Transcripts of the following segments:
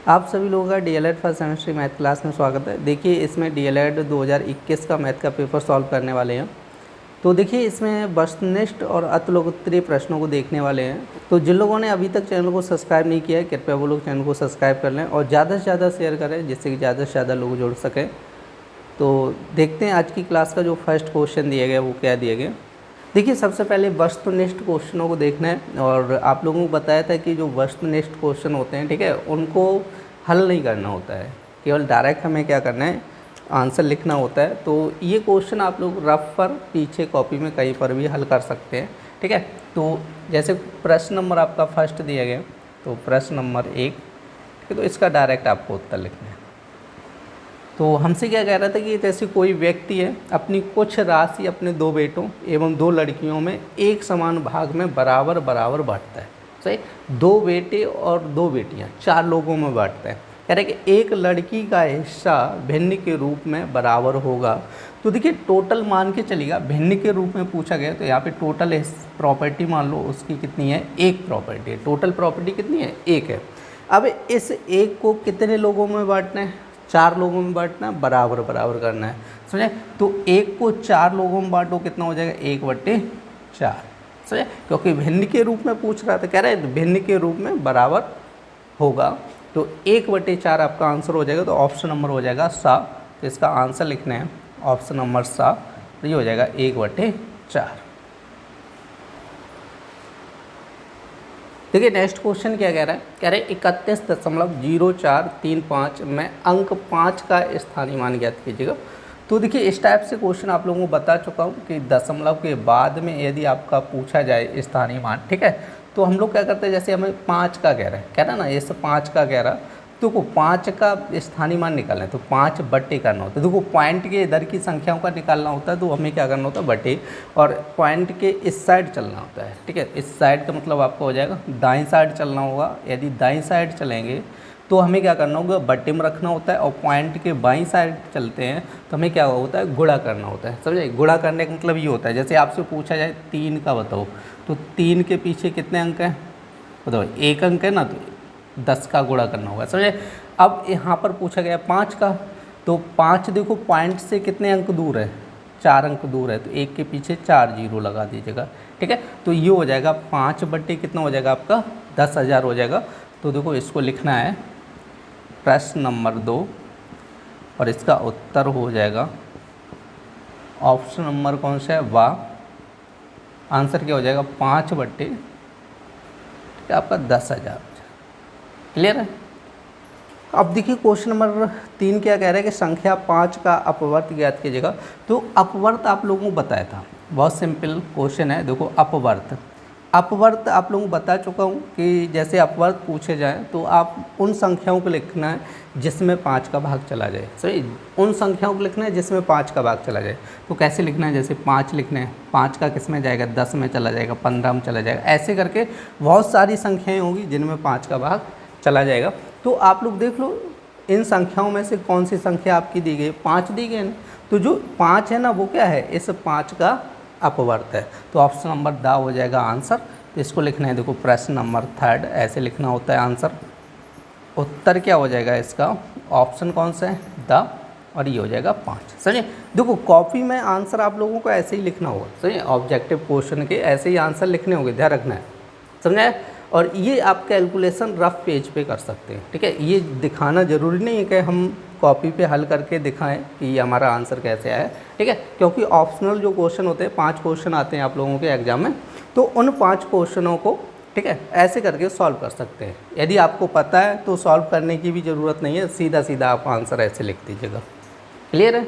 आप सभी लोगों का DElEd first semester math class में स्वागत है। देखिए इसमें डीएलएड 2021 का मैथ का पेपर सॉल्व करने वाले हैं। तो देखिए इसमें वस्तुनिष्ठ और अतिलोकोत्तरीय प्रश्नों को देखने वाले हैं। तो जिन लोगों ने अभी तक चैनल को सब्सक्राइब नहीं किया है कृपया वो लोग चैनल को सब्सक्राइब कर लें और ज़्यादा से ज़्यादा शेयर करें जिससे कि ज़्यादा से ज़्यादा लोग जुड़ सकें। तो देखते हैं आज की क्लास का जो फर्स्ट क्वेश्चन दिया गया वो क्या दिया गया। देखिए सबसे पहले वस्तुनिष्ठ क्वेश्चनों को देखना है और आप लोगों को बताया था कि जो वस्तुनिष्ठ क्वेश्चन होते हैं, ठीक है, उनको हल नहीं करना होता है, केवल डायरेक्ट हमें क्या करना है, आंसर लिखना होता है। तो ये क्वेश्चन आप लोग रफ पर पीछे कॉपी में कहीं पर भी हल कर सकते हैं, ठीक है। तो जैसे प्रश्न नंबर आपका फर्स्ट दिया गया, तो प्रश्न नंबर 1, ठीक है, तो इसका डायरेक्ट आपको उत्तर लिखना है। तो हमसे क्या कह रहा था कि जैसे कोई व्यक्ति है अपनी कुछ राशि अपने 2 बेटों एवं 2 लड़कियों में एक समान भाग में बराबर बराबर बांटता है। सही, 2 बेटे और 2 बेटियां 4 लोगों में बांटता है। कह रहे कि एक लड़की का हिस्सा भिन्न के रूप में बराबर होगा। तो देखिए टोटल मान के चलिएगा, भिन्न के रूप में पूछा गया तो यहाँ पे टोटल प्रॉपर्टी मान लो उसकी कितनी है, 1 प्रॉपर्टी है। टोटल प्रॉपर्टी कितनी है, 1 है। अब इस 1 को कितने लोगों में बांटना है, 4 लोगों में बांटना है, बराबर बराबर करना है, समझे। तो 1 को 4 लोगों में बांटो, कितना हो जाएगा, 1/4, समझे, क्योंकि भिन्न के रूप में पूछ रहा था, कह रहे हैं भिन्न के रूप में बराबर होगा। तो 1/4 आपका आंसर हो जाएगा। तो ऑप्शन नंबर हो जाएगा सा। तो इसका आंसर लिखना है ऑप्शन नंबर सा, तो ये हो जाएगा 1/4। देखिए नेक्स्ट क्वेश्चन क्या कह रहा है, कह रहे हैं 31.0435 में अंक 5 का स्थानीय मान ज्ञात कीजिएगा। तो देखिए इस टाइप से क्वेश्चन आप लोगों को बता चुका हूँ कि दशमलव के बाद में यदि आपका पूछा जाए स्थानीय मान, ठीक है, तो हम लोग क्या करते हैं, जैसे हमें 5 का कह रहा है ना, ये सब 5 का कह रहा, तो को 5 का स्थानीय मान निकालना है तो 5 बट्टे करना होता है। देखो पॉइंट के इधर की संख्याओं का निकालना होता है तो हमें क्या करना होता है, बट्टे, और पॉइंट के इस साइड चलना होता है, ठीक है। इस साइड का मतलब आपका हो जाएगा दाईं साइड चलना होगा। यदि दाईं साइड चलेंगे तो हमें क्या करना होगा, बट्टे में रखना होता है, और पॉइंट के बाईं साइड चलते हैं तो हमें क्या होता है, गुणा करना होता है, समझे। गुणा करने का मतलब ये होता है, जैसे आपसे पूछा जाए 3 का बताओ, तो 3 के पीछे कितने अंक हैं बताओ, 1 अंक है ना, तो 10 का गुणा करना होगा, समझे। अब यहाँ पर पूछा गया 5 का, तो 5 देखो पॉइंट से कितने अंक दूर है, 4 अंक दूर है, तो 1 के पीछे 4 जीरो लगा दीजिएगा, ठीक है। तो ये हो जाएगा 5 बट्टे कितना हो जाएगा आपका, 10,000 हो जाएगा। तो देखो इसको लिखना है प्रश्न नंबर 2 और इसका उत्तर हो जाएगा ऑप्शन नंबर कौन सा है, वाह। आंसर क्या हो जाएगा, 5 बट्टे आपका 10,000। क्लियर है। अब देखिए क्वेश्चन नंबर 3 क्या कह रहा है कि संख्या 5 का अपवर्त ज्ञात कीजिएगा। तो अपवर्त आप लोगों को बताया था, बहुत सिंपल क्वेश्चन है। देखो अपवर्त अपवर्त आप लोगों को बता चुका हूँ कि जैसे अपवर्त पूछे जाए तो आप उन संख्याओं को लिखना है जिसमें 5 का भाग चला जाए, सही, उन संख्याओं को लिखना है जिसमें 5 का भाग चला जाए। तो कैसे लिखना है, जैसे 5 लिखने हैं, 5 का किस में जाएगा, 10 में चला जाएगा, 15 में चला जाएगा, ऐसे करके बहुत सारी संख्याएँ होंगी जिनमें 5 का भाग चला जाएगा। तो आप लोग देख लो इन संख्याओं में से कौन सी संख्या आपकी दी गई, 5 दी गई ना, तो जो 5 है ना वो क्या है, इस 5 का अपवर्त है। तो ऑप्शन नंबर दा हो जाएगा आंसर। तो इसको लिखना है, देखो प्रश्न नंबर 3 ऐसे लिखना होता है आंसर। उत्तर क्या हो जाएगा इसका, ऑप्शन कौन सा है, दा, और ये हो जाएगा 5, समझे। देखो कॉपी में आंसर आप लोगों को ऐसे ही लिखना होगा, समझे, ऑब्जेक्टिव क्वेश्चन के ऐसे ही आंसर लिखने होंगे, ध्यान रखना है, समझे। और ये आप कैलकुलेशन रफ पेज पे कर सकते हैं, ठीक है। ये दिखाना ज़रूरी नहीं है कि हम कॉपी पे हल करके दिखाएं कि ये हमारा आंसर कैसे आया है, ठीक है, क्योंकि ऑप्शनल जो क्वेश्चन होते हैं 5 क्वेश्चन आते हैं आप लोगों के एग्जाम में, तो उन 5 क्वेश्चनों को, ठीक है, ऐसे करके सॉल्व कर सकते हैं। यदि आपको पता है तो सॉल्व करने की भी ज़रूरत नहीं है, सीधा सीधा आप आंसर ऐसे लिख दीजिएगा। क्लियर है।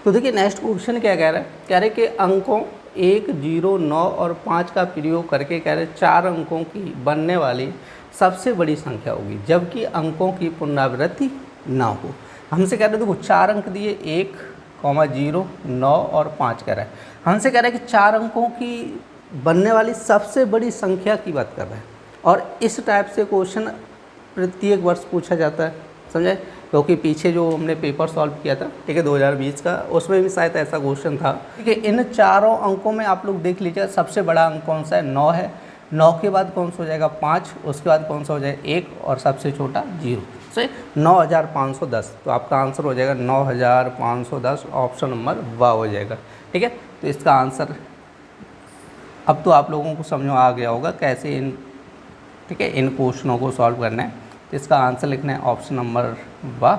तो देखिए नेक्स्ट क्वेश्चन क्या कह रहा है, कह रहे कि अंकों 1, 0, 9 और 5 का प्रयोग करके कह रहे 4 अंकों की बनने वाली सबसे बड़ी संख्या होगी जबकि अंकों की पुनरावृत्ति ना हो। हमसे कह रहे देखो 4 अंक दिए, 1, 0, 9 और 5 कह रहा है। हमसे कह रहा है कि 4 अंकों की बनने वाली सबसे बड़ी संख्या की बात कर रहा है, और इस टाइप से क्वेश्चन प्रत्येक वर्ष पूछा जाता है, समझे। क्योंकि पीछे जो हमने पेपर सॉल्व किया था, ठीक है, 2020 का, उसमें भी शायद ऐसा क्वेश्चन था, ठीक है। इन चारों अंकों में आप लोग देख लीजिए सबसे बड़ा अंक कौन सा है, 9 है। 9 के बाद कौन सा हो जाएगा 5, उसके बाद कौन सा हो जाएगा 1 और सबसे छोटा 0, सही 9510। तो आपका आंसर हो जाएगा 9510, ऑप्शन नंबर वा हो जाएगा। ठीक है, तो इसका आंसर अब तो आप लोगों को समझ में आ गया होगा कैसे इन, ठीक है, इन क्वेश्चनों को सॉल्व करना है। तो इसका आंसर लिखना है ऑप्शन नंबर वा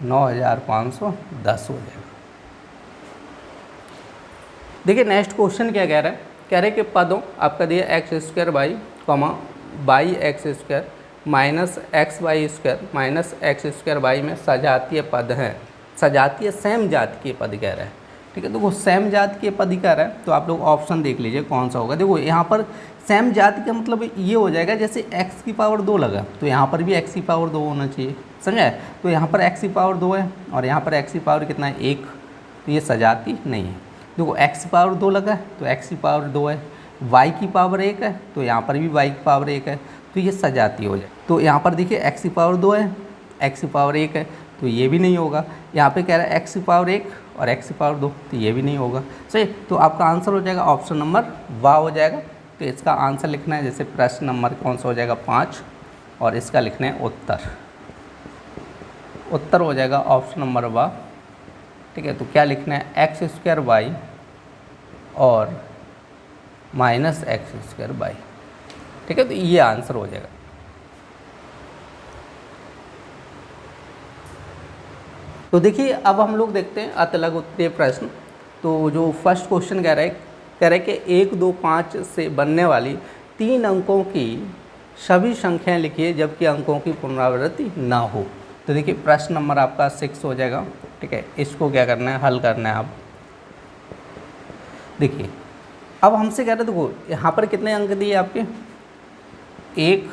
9510 हो जाएगा। देखिए नेक्स्ट क्वेश्चन क्या कह रहा है, कह रहे कि पदों आपका दिया x² by by x² minus x y square minus x² by में सजातीय पद हैं, सजातीय सेम जाति के पद कह रहा है। ठीक है, देखो सेम जाति के पद कह रहा है, तो आप लोग ऑप्शन देख लीजिए कौन सा होगा। देखो यहाँ पर सेम जाति का मतलब ये हो जाएगा जैसे x की पावर 2 लगा, तो यहाँ पर भी x की पावर 2 होना चाहिए, समझा है। तो यहाँ पर x की पावर 2 है और यहाँ पर x की पावर कितना है 1, तो ये सजाती नहीं है। देखो x की पावर 2 लगा है तो x की पावर 2 है, y की पावर 1 है तो यहाँ पर भी y की पावर 1 है, तो ये सजाती हो जाए। तो यहाँ पर देखिए x की पावर 2 है, x की पावर 1 है, तो ये भी नहीं होगा। यहाँ पे कह रहा है x की पावर 1 और x की पावर 2, तो ये भी नहीं होगा, सही। तो आपका आंसर हो जाएगा ऑप्शन नंबर वा हो जाएगा। तो इसका आंसर लिखना है, जैसे प्रश्न नंबर कौन सा हो जाएगा 5 और इसका लिखना है उत्तर हो जाएगा ऑप्शन नंबर वा। ठीक है, तो क्या लिखना है x² बाई और माइनस x² बाई। ठीक है, तो ये आंसर हो जाएगा। तो देखिए अब हम लोग देखते हैं अतलग उत्तरीय प्रश्न। तो जो फर्स्ट क्वेश्चन कह रहा है कि 1, 2, 5 से बनने वाली 3 अंकों की सभी संख्याएं लिखिए जबकि अंकों की पुनरावृत्ति ना हो। तो देखिए प्रश्न नंबर आपका 6 हो जाएगा। ठीक है, इसको क्या करना है, हल करना है। आप देखिए अब हमसे कह रहे हैं, देखो यहाँ पर कितने अंक दिए आपके 1,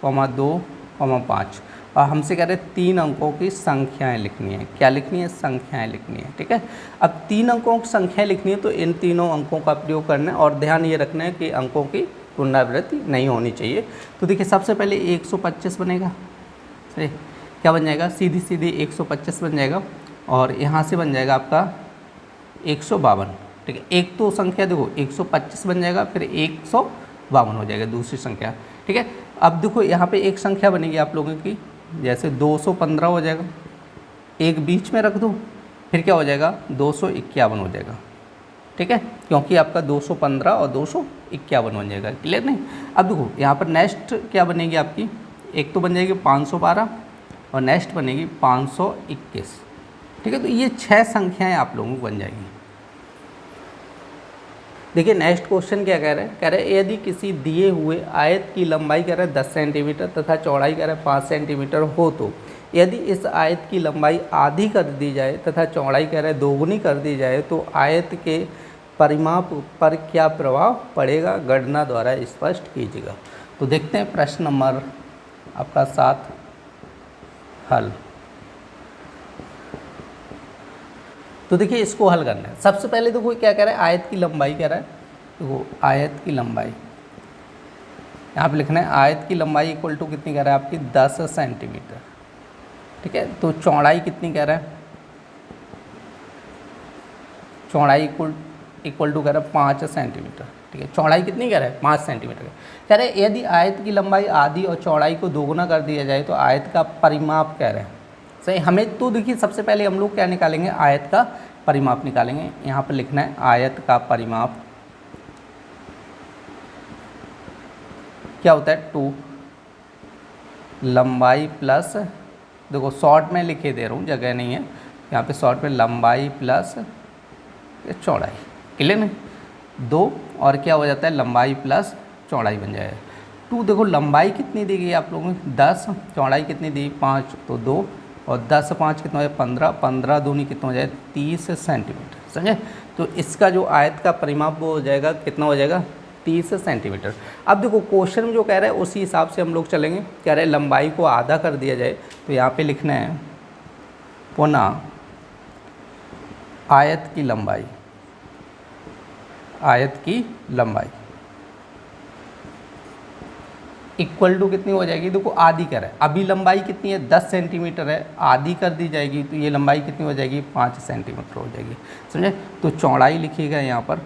2, 5 और हमसे कह रहे हैं 3 अंकों की संख्याएं लिखनी है। क्या लिखनी है, संख्याएं लिखनी है। ठीक है, अब 3 अंकों की संख्याएं लिखनी है तो इन तीनों अंकों का प्रयोग करना है और ध्यान ये रखना है कि अंकों की पुनरावृत्ति नहीं होनी चाहिए। तो देखिए सबसे पहले 125 बनेगा, सही, क्या बन जाएगा, सीधी सीधी 125 बन जाएगा और यहाँ से बन जाएगा आपका 152। ठीक है, एक तो संख्या देखो 125 बन जाएगा, फिर 152 हो जाएगा दूसरी संख्या। ठीक है, अब देखो यहाँ पे एक संख्या बनेगी आप लोगों की, जैसे 215 हो जाएगा, एक बीच में रख दो, फिर क्या हो जाएगा 251 हो जाएगा। ठीक है, क्योंकि आपका 215 और 251 बन जाएगा, क्लियर नहीं। अब देखो यहाँ पर नेक्स्ट क्या बनेगी आपकी, एक तो बन जाएगी 512 और नेक्स्ट बनेगी 521। ठीक है, तो ये 6 संख्याएं आप लोगों को बन जाएंगी। देखिए नेक्स्ट क्वेश्चन क्या कह रहे हैं, यदि किसी दिए हुए आयत की लंबाई कह रहे हैं 10 सेंटीमीटर तथा चौड़ाई कह रहे हैं 5 सेंटीमीटर हो, तो यदि इस आयत की लंबाई आधी कर दी जाए तथा चौड़ाई कह रहे हैं दोगुनी कर दी जाए तो आयत के परिमाप पर क्या प्रभाव पड़ेगा, गणना द्वारा स्पष्ट कीजिएगा। तो देखते हैं प्रश्न नंबर आपका 7 हल। तो देखिए इसको हल करना है। सबसे पहले देखो क्या कह रहा है, आयत की लंबाई कह रहा है, देखो आयत की लंबाई यहाँ पे लिखना है, आयत की लंबाई इक्वल टू कितनी कह रहा है आपकी 10 सेंटीमीटर। ठीक है, तो चौड़ाई कितनी कह रहा है, चौड़ाई इक्वल टू कह रहा है 5 सेंटीमीटर। ठीक है, चौड़ाई कितनी कह रहा है 5 सेंटीमीटर। कह रहे हैं यदि आयत की लंबाई आधी और चौड़ाई को दोगुना कर दिया जाए तो आयत का परिमाप कह रहे हैं, सही। हमें तो देखिए सबसे पहले हम लोग क्या निकालेंगे, आयत का परिमाप निकालेंगे। यहाँ पर लिखना है आयत का परिमाप क्या होता है 2 लंबाई प्लस, देखो शॉर्ट में लिखे दे रहा हूँ, जगह नहीं है यहाँ पे, शॉर्ट में लंबाई प्लस चौड़ाई, क्लियर नहीं, 2 और क्या हो जाता है लंबाई प्लस चौड़ाई बन जाएगा 2। देखो लंबाई कितनी दी गई आप लोगों को 10, चौड़ाई कितनी दी 5, तो 2 और 10 5 कितना हो जाए 15, 15 दूनी कितना हो जाए 30 सेंटीमीटर, समझे। तो इसका जो आयत का परिमाप वो हो जाएगा कितना हो जाएगा 30 सेंटीमीटर। अब देखो क्वेश्चन में जो कह रहा है उसी हिसाब से हम लोग चलेंगे। कह रहे हैं लंबाई को आधा कर दिया जाए, तो यहाँ पे लिखना है पुनः आयत की लंबाई, आयत की लंबाई इक्वल टू कितनी हो जाएगी, देखो आधी कर है, अभी लंबाई कितनी है 10 सेंटीमीटर है, आधी कर दी जाएगी तो ये लंबाई कितनी हो जाएगी 5 सेंटीमीटर हो जाएगी, समझे। तो चौड़ाई लिखिएगा यहाँ पर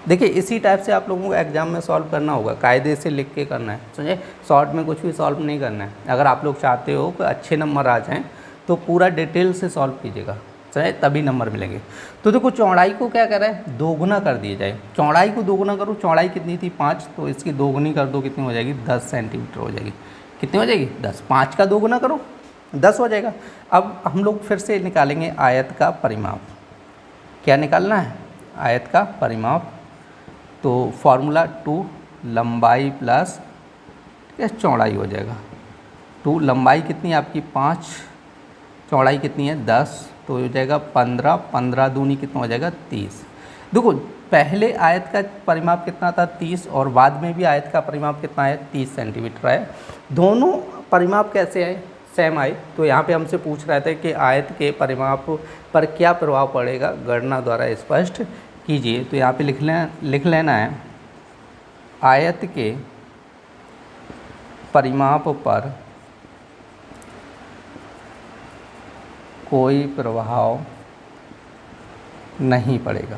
देखिए इसी टाइप से आप लोगों को एग्जाम में सॉल्व करना होगा, कायदे से लिख के करना है, समझे। शॉर्ट में कुछ भी सॉल्व नहीं करना है। अगर आप लोग चाहते हो कि अच्छे नंबर आ जाएँ तो पूरा डिटेल से सॉल्व कीजिएगा, समझे, तभी नंबर मिलेंगे। तो देखो चौड़ाई को क्या कर रहा है, दोगुना कर दिया जाए। चौड़ाई को दोगुना करो, चौड़ाई कितनी थी 5, तो इसकी दोगुनी कर दो, कितनी हो जाएगी 10 सेंटीमीटर हो जाएगी। कितनी हो जाएगी 10, 5 का दोगुना करो 10 हो जाएगा। अब हम लोग फिर से निकालेंगे आयत का परिमाप। क्या निकालना है, आयत का परिमाप। तो फॉर्मूला 2 लंबाई प्लस, ठीक है, चौड़ाई हो जाएगा। 2 लंबाई कितनी है आपकी 5, चौड़ाई कितनी है 10, तो हो जाएगा 15, 15 दूनी कितना हो जाएगा 30। देखो पहले आयत का परिमाप कितना था 30, और बाद में भी आयत का परिमाप कितना है 30 सेंटीमीटर है। दोनों परिमाप कैसे आए, सेम आए। तो यहाँ पे हमसे पूछ रहे थे कि आयत के परिमाप पर क्या प्रभाव पड़ेगा, गणना द्वारा स्पष्ट कीजिए। तो यहाँ पे लिख लेना है आयत के परिमाप पर कोई प्रभाव नहीं पड़ेगा,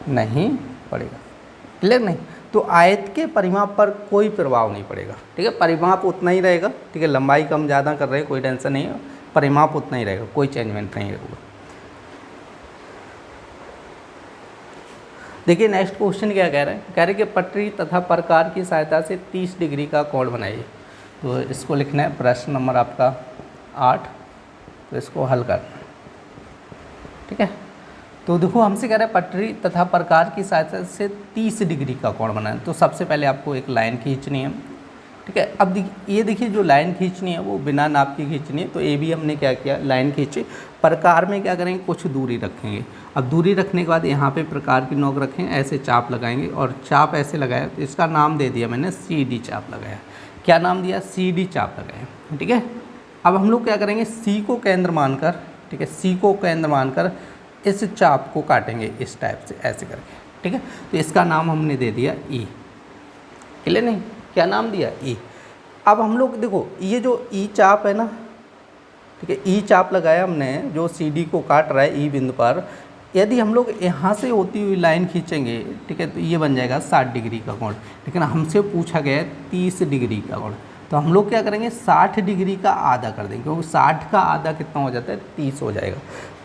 नहीं पड़ेगा, क्लियर नहीं। तो आयत के परिमाप पर कोई प्रभाव नहीं पड़ेगा, ठीक है, परिमाप उतना ही रहेगा, ठीक है, लंबाई कम ज़्यादा कर रहे हैं कोई टेंशन नहीं है, परिमाप उतना ही रहेगा, कोई चेंजमेंट नहीं होगा। देखिए नेक्स्ट क्वेश्चन क्या कह रहे हैं, कह रहे हैं कि पटरी तथा प्रकार की सहायता से 30 डिग्री का कोण बनाइए। तो इसको लिखना है प्रश्न नंबर आपका 8, तो इसको हल करना, ठीक है। तो देखो हमसे कह रहा है पटरी तथा प्रकार की सहायता से 30 डिग्री का कोण बनाना। तो सबसे पहले आपको एक लाइन खींचनी है, ठीक है। अब ये देखिए जो लाइन खींचनी है वो बिना नाप की खींचनी है। तो ये भी हमने क्या किया, लाइन खींची। प्रकार में क्या करेंगे, कुछ दूरी रखेंगे। अब दूरी रखने के बाद यहाँ पे प्रकार की नोक रखेंगे, ऐसे चाप लगाएंगे, और चाप ऐसे लगाया तो इसका नाम दे दिया मैंने CD चाप लगाया। क्या नाम दिया, CD चाप लगाया, ठीक है। अब हम लोग क्या करेंगे, C को केंद्र मानकर, ठीक है, C को केंद्र मानकर इस चाप को काटेंगे इस टाइप से, ऐसे करके, ठीक है। तो इसका नाम हमने दे दिया E, क्लियर नहीं, क्या नाम दिया E। अब हम लोग देखो ये जो E चाप है ना, ठीक है, E चाप लगाया हमने, जो CD को काट रहा है E बिंदु पर। यदि हम लोग यहाँ से होती हुई लाइन खींचेंगे, ठीक है, तो ये बन जाएगा 60 डिग्री का कोण। लेकिन हमसे पूछा गया है 30 डिग्री का कोण। तो हम लोग क्या करेंगे, 60 डिग्री का आधा कर देंगे, क्योंकि 60 का आधा कितना हो जाता है 30 हो जाएगा।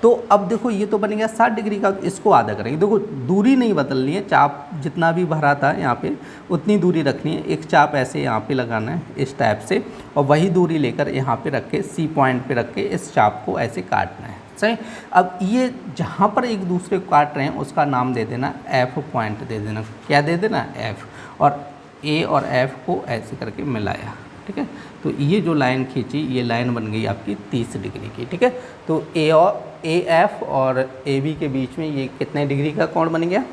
तो अब देखो ये तो बन गया 60 डिग्री का, तो इसको आधा करेंगे। देखो दूरी नहीं बदलनी है, चाप जितना भी भरा था यहाँ पे उतनी दूरी रखनी है। एक चाप ऐसे यहाँ पे लगाना है इस टाइप से, और वही दूरी लेकर यहाँ पे रख के C पॉइंट पे रख के इस चाप को ऐसे काटना है, सही। अब ये जहाँ पर एक दूसरे को काट रहे हैं उसका नाम दे देना F पॉइंट दे देना। क्या दे देना, F। और A और F को ऐसे करके मिलाया, ठीक है। तो ये जो लाइन खींची, ये लाइन बन गई आपकी 30 डिग्री की, ठीक है। तो AF और AB के बीच में ये कितने डिग्री का कोण बन गया,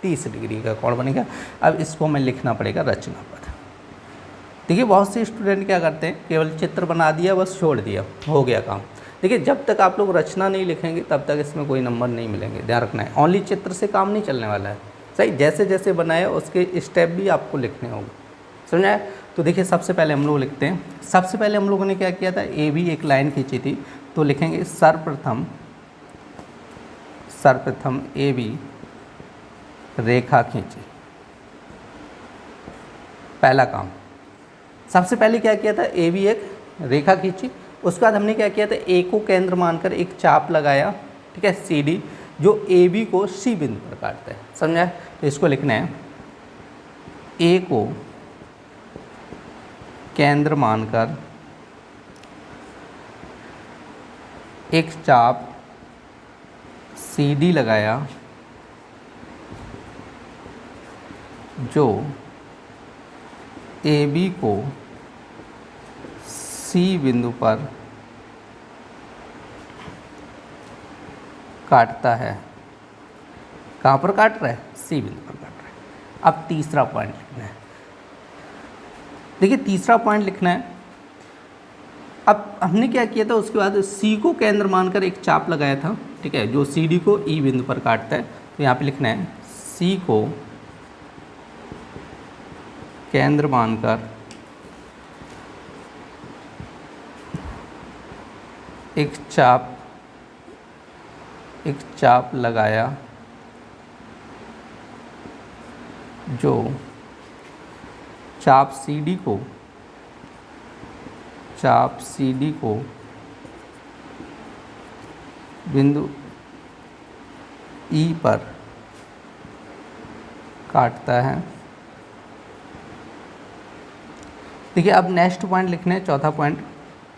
30 डिग्री का कोण बन गया। अब इसको हमें लिखना पड़ेगा रचना पद। देखिए बहुत से स्टूडेंट क्या करते हैं, केवल चित्र बना दिया बस छोड़ दिया, हो गया काम। देखिए जब तक आप लोग रचना नहीं लिखेंगे तब तक इसमें कोई नंबर नहीं मिलेंगे, ध्यान रखना है। ओनली चित्र से काम नहीं चलने वाला है, सही। जैसे जैसे बनाए उसके स्टेप भी आपको लिखने होंगे, समझा। तो देखिए सबसे पहले हम लोग लिखते हैं। सबसे पहले हम लोगों ने क्या किया था, AB एक लाइन खींची थी, तो लिखेंगे सर्वप्रथम AB रेखा खींची। पहला काम, सबसे पहले क्या किया था, AB एक रेखा खींची। उसके बाद हमने क्या किया था, A को केंद्र मानकर एक चाप लगाया, ठीक है, CD, जो AB को C बिंदु पर काटता है, समझा। तो इसको लिखना है A को केंद्र मानकर एक चाप CD लगाया, जो AB को C बिंदु पर काटता है। कहाँ पर काट रहा है, C बिंदु पर काट रहा है। अब तीसरा पॉइंट लिखना है। देखिए तीसरा पॉइंट लिखना है। अब हमने क्या किया था, उसके बाद C को केंद्र मानकर एक चाप लगाया था, ठीक है, जो CD को E बिंदु पर काटता है। तो यहाँ पे लिखना है C को केंद्र मानकर एक चाप लगाया, जो चाप CD को बिंदु E पर काटता है। देखिए अब नेक्स्ट पॉइंट लिखने हैं, चौथा पॉइंट।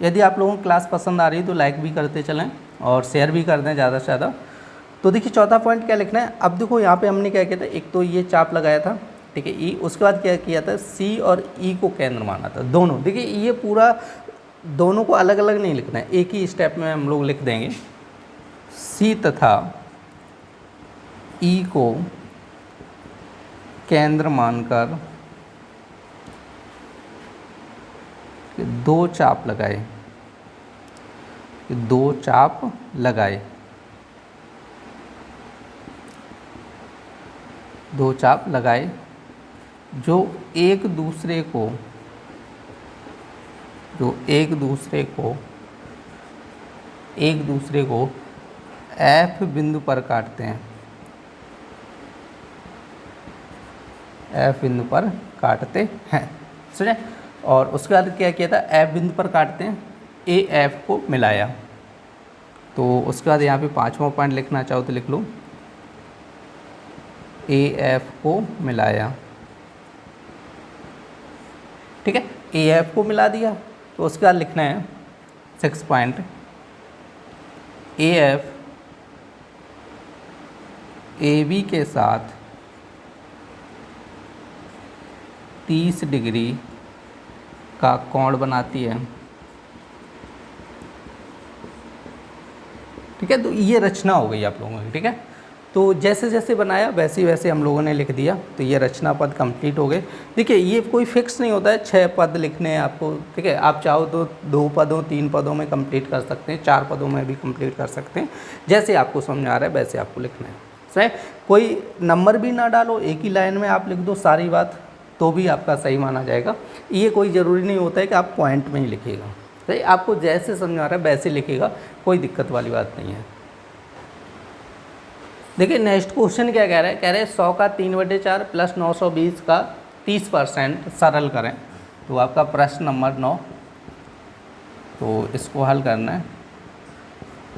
यदि आप लोगों को क्लास पसंद आ रही है तो लाइक भी करते चलें और शेयर भी कर दें ज़्यादा से ज़्यादा। तो देखिए चौथा पॉइंट क्या लिखना है। अब देखो यहाँ पे हमने क्या किया था, एक तो ये चाप लगाया था, ठीक है, ई। उसके बाद क्या किया था, सी और ई को केंद्र माना था, दोनों। देखिए ये पूरा दोनों को अलग अलग नहीं लिखना है, एक ही स्टेप में हम लोग लिख देंगे। सी तथा ई को केंद्र मानकर दो चाप लगाए, दो चाप लगाए जो एक दूसरे को F बिंदु पर काटते हैं, F बिंदु पर काटते हैं, समझे। और उसके बाद क्या किया था, F बिंदु पर काटते हैं, AF को मिलाया। तो उसके बाद यहाँ पे पांचवा पॉइंट लिखना चाहो तो लिख लो, AF को मिलाया, ठीक है, AF को मिला दिया। तो उसके बाद लिखना है 6 पॉइंट, AF AB के साथ 30 डिग्री का कोण बनाती है, ठीक है। तो ये रचना हो गई आप लोगों की, ठीक है। तो जैसे जैसे बनाया वैसे वैसे हम लोगों ने लिख दिया। तो ये रचना पद कंप्लीट हो गए। देखिए ये कोई फिक्स नहीं होता है, 6 पद लिखने हैं आपको, ठीक है। आप चाहो तो 2 पदों 3 पदों में कंप्लीट कर सकते हैं, 4 पदों में भी कंप्लीट कर सकते हैं, जैसे आपको समझ आ रहा है वैसे आपको लिखना है, सही। कोई नंबर भी ना डालो, एक ही लाइन में आप लिख दो सारी बात, तो भी आपका सही माना जाएगा। ये कोई ज़रूरी नहीं होता है कि आप पॉइंट में ही लिखिएगा, सही। आपको जैसे समझ आ रहा है वैसे लिखिएगा, कोई दिक्कत वाली बात नहीं है। देखिए नेक्स्ट क्वेश्चन क्या कह रहा है, कह रहे हैं 100 का 3/4 प्लस 920 का 30% सरल करें। तो आपका प्रश्न नंबर 9, तो इसको हल करना है।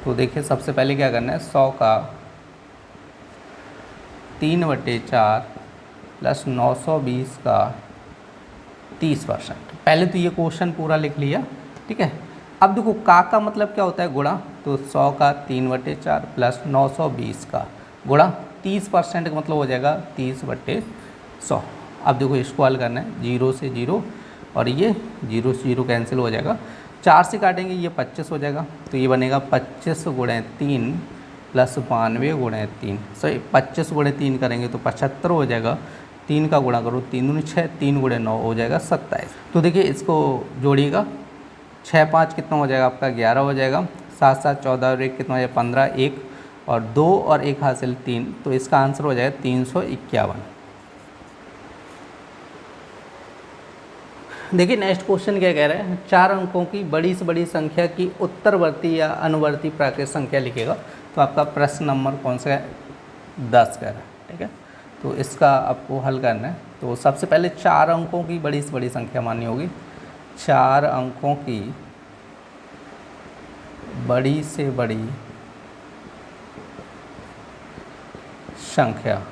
तो देखिए सबसे पहले क्या करना है, 100 का 3/4 प्लस 920 का 30%। पहले तो ये क्वेश्चन पूरा लिख लिया, ठीक है। अब देखो का मतलब क्या होता है, गुणा। तो 100 का 3/4 प्लस 920 का गुणा 30% का मतलब हो जाएगा 30/100। अब देखो इसको हल करना है, 0 से 0 और ये 0 से 0 कैंसिल हो जाएगा, 4 से काटेंगे ये 25 हो जाएगा। तो ये बनेगा 25 × 3 प्लस 92 × 3, सही। 25 × 3 करेंगे तो 75 हो जाएगा, 3 का गुणा करो 3 दूनी 6, 3 × 9 हो जाएगा 27। तो देखिए इसको जोड़िएगा, 6 5 कितना हो जाएगा आपका 11 हो जाएगा, 7 7 14 और 1 कितना हो जाएगा 15, 1 और 2 और 1 हासिल 3। तो इसका आंसर हो जाएगा 351। देखिए नेक्स्ट क्वेश्चन क्या कह रहा है, 4 अंकों की बड़ी से बड़ी संख्या की उत्तरवर्ती या अनुवर्ती प्राकृत संख्या लिखेगा। तो आपका प्रश्न नंबर कौन सा है, 10 कह रहा है, ठीक है। तो इसका आपको हल करना है। तो सबसे पहले 4 अंकों की बड़ी से बड़ी संख्या माननी होगी, 4 अंकों की बड़ी से बड़ी संख्या,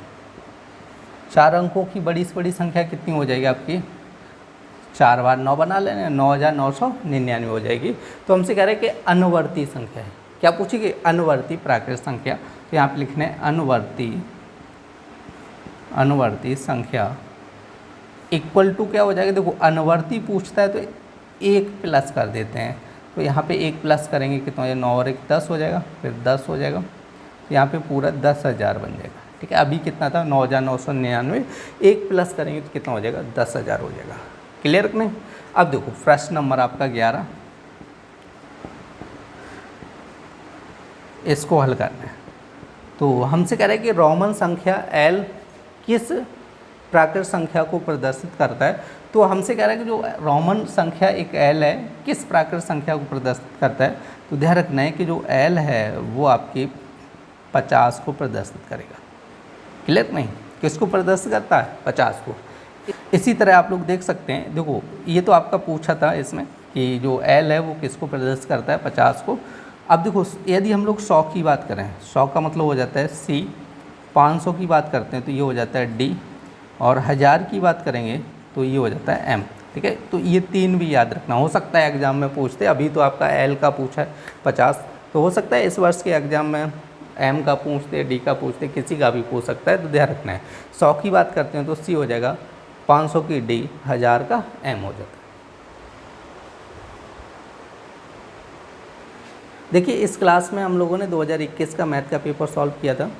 4 अंकों की बड़ी से बड़ी संख्या कितनी हो जाएगी आपकी, 4 बार 9 बना लेना, 9999 हो जाएगी। तो हमसे कह रहे हैं कि अनुवर्ती संख्या है, क्या पूछेगी, अनुवर्ती प्राकृत संख्या। तो यहाँ पे लिखना है अनुवर्ती संख्या इक्वल टू क्या हो जाएगा, देखो अनुवर्ती पूछता है तो 1 प्लस कर देते हैं। तो यहाँ पे 1 प्लस करेंगे कितना हो जाएगा, 9 और 1 10 हो जाएगा, फिर 10 हो जाएगा। तो यहाँ पे पूरा 10,000 बन जाएगा, ठीक है। अभी कितना था 9,999, 1 प्लस करेंगे तो कितना हो जाएगा 10,000 हो जाएगा। क्लियर नहीं। अब देखो प्रश्न नंबर आपका 11, इसको हल करना है। तो हमसे कह रहे हैं कि रोमन संख्या L किस प्राकृत संख्या को प्रदर्शित करता है। तो हमसे कह रहा है कि जो रोमन संख्या एक L है किस प्राकृत संख्या को प्रदर्शित करता है। तो ध्यान रखना है कि जो L है वो आपकी 50 को प्रदर्शित करेगा। क्लियर नहीं। किसको प्रदर्शित करता है, 50 को। इसी तरह आप लोग देख सकते हैं, देखो ये तो आपका पूछा था इसमें कि जो एल है वो किसको प्रदर्शित करता है, 50 को। अब देखो यदि हम लोग 100 की बात करें, 100 का मतलब हो जाता है सी, 500 की बात करते हैं तो ये हो जाता है डी, और 1000 की बात करेंगे तो ये हो जाता है एम। ठीक है, तो ये 3 भी याद रखना। हो सकता है एग्जाम में पूछते, अभी तो आपका एल का पूछा है 50, तो हो सकता है इस वर्ष के एग्जाम में एम का पूछते, डी का पूछते, किसी का भी पूछ सकता है, तो ध्यान रखना है। 100 की बात करते हैं तो सी हो जाएगा, 500 की डी, 1000 का एम हो जाता है। देखिए इस क्लास में हम लोगों ने 2021 का मैथ का पेपर सॉल्व किया था।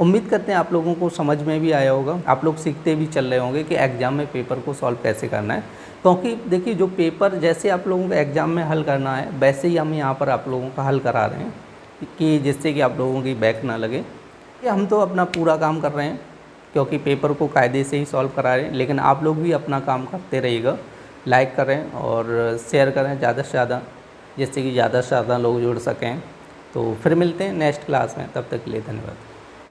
उम्मीद करते हैं आप लोगों को समझ में भी आया होगा, आप लोग सीखते भी चल रहे होंगे कि एग्ज़ाम में पेपर को सॉल्व कैसे करना है। क्योंकि देखिए जो पेपर जैसे आप लोगों को एग्ज़ाम में हल करना है वैसे ही हम यहाँ पर आप लोगों का हल करा रहे हैं कि जिससे कि आप लोगों की बैक ना लगे। कि हम तो अपना पूरा काम कर रहे हैं क्योंकि पेपर को कायदे से ही सॉल्व करा रहे हैं, लेकिन आप लोग भी अपना काम करते रहिएगा, लाइक करें और शेयर करें ज़्यादा से ज़्यादा, जिससे कि ज़्यादा से ज़्यादा लोग जुड़ सकें। तो फिर मिलते हैं नेक्स्ट क्लास में, तब तक के लिए धन्यवाद।